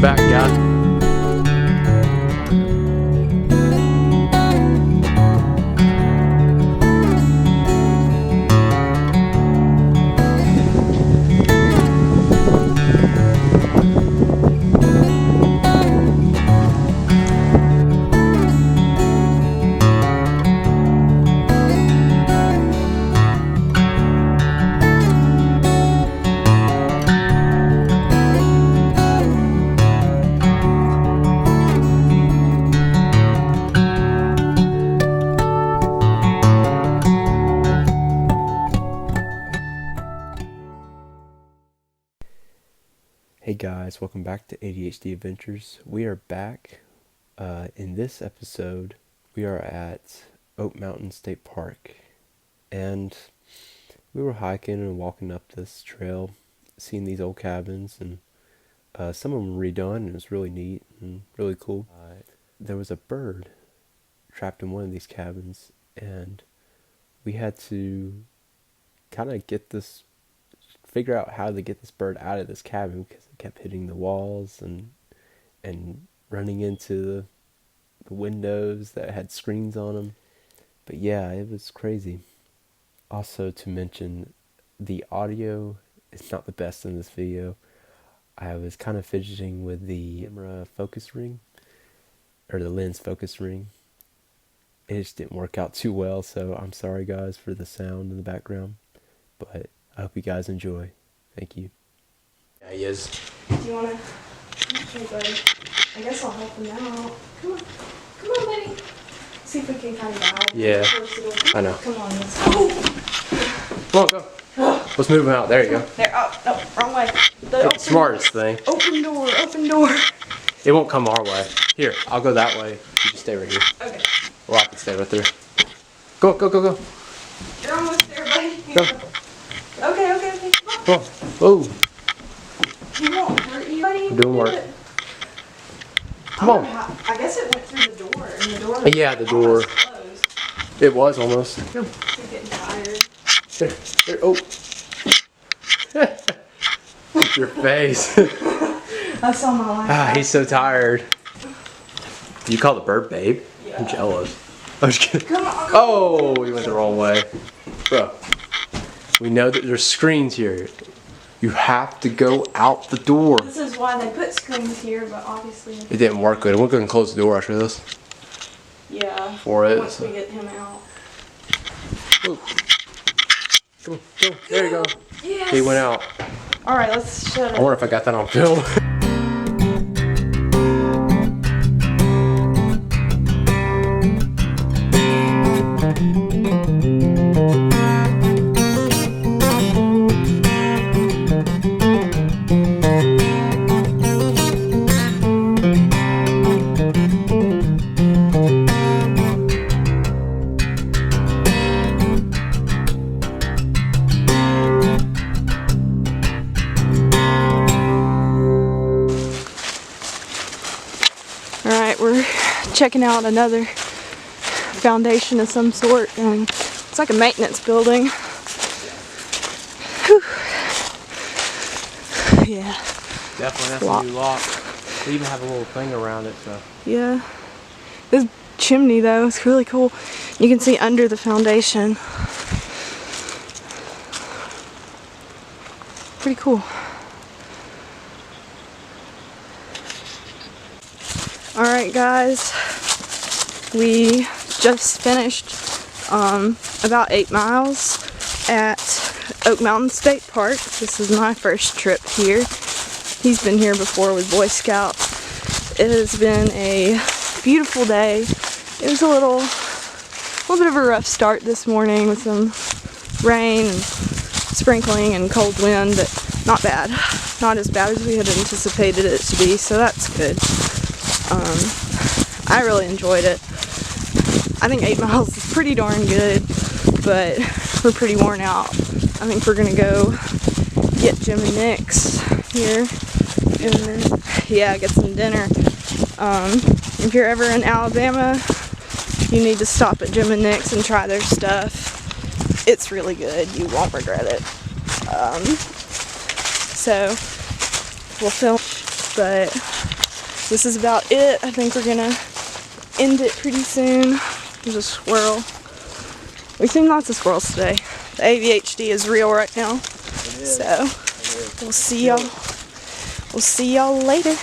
back, guys. Hey guys, welcome back to ADHD Adventures. We are back. In this episode, we are at Oak Mountain State Park, and we were hiking and walking up this trail, seeing these old cabins, and some of them were redone, and it was really neat and really cool. There was a bird trapped in one of these cabins, and we had to kind of figure out how to get this bird out of this cabin because it kept hitting the walls and running into the windows that had screens on them. But yeah, it was crazy. Also to mention, the audio is not the best in this video. I was kind of fidgeting with the camera focus ring, or the lens focus ring. It just didn't work out too well, so I'm sorry guys for the sound in the background, but I hope you guys enjoy. Thank you. Yeah, he is. Do you want to? Okay, buddy. I guess I'll help him out. Come on. Come on, buddy. See if we can kind of guide. Yeah, I know. Come on, let's go. Come on, go. Let's move him out. There you go. There. Oh, no, wrong way. The smartest thing. Open door, open door. It won't come our way. Here, I'll go that way. You just stay right here. Okay. Or I can stay right there. Go, go, go, go. You're almost there, buddy. Go. Okay. Come on. Whoa. He won't hurt you, buddy. We're doing work. Come on. I guess it went through the door, and the door. Yeah, the door. Closed. It was almost. Go. He's getting tired. There. Oh. Your face. I saw my life. Ah, he's so tired. You call the bird babe? Yeah. I'm jealous. I'm just kidding. Come on. Oh, we went the wrong way. Bro, we know that there's screens here. You have to go out the door. This is why they put screens here, but obviously. It didn't work good. We're going to close the door after this. Yeah. For it. Once we get him out. Whoa. Come on, go. There you go. Yes. He went out. Alright, let's shut I up. wonder if I got that on film. Alright, we're checking out another foundation of some sort, and it's like a maintenance building. Whew. Yeah. Definitely, that's a new lock. They even have a little thing around it, so. Yeah. This chimney though is really cool. You can see under the foundation. Pretty cool. Alright guys, we just finished about 8 miles at Oak Mountain State Park. This is my first trip here. He's been here before with Boy Scouts. It has been a beautiful day. It was a little bit of a rough start this morning with some rain and sprinkling and cold wind, but not bad. Not as bad as we had anticipated it to be, so that's good. I really enjoyed it. I think 8 miles is pretty darn good, but we're pretty worn out. I think we're gonna go get Jim and Nick's here and yeah, get some dinner. If you're ever in Alabama, you need to stop at Jim and Nick's and try their stuff. It's really good. You won't regret it. So we'll film. but this is about it. I think we're gonna end it pretty soon. There's a squirrel. We've seen lots of squirrels today. The ADHD is real right now. So we'll see y'all later.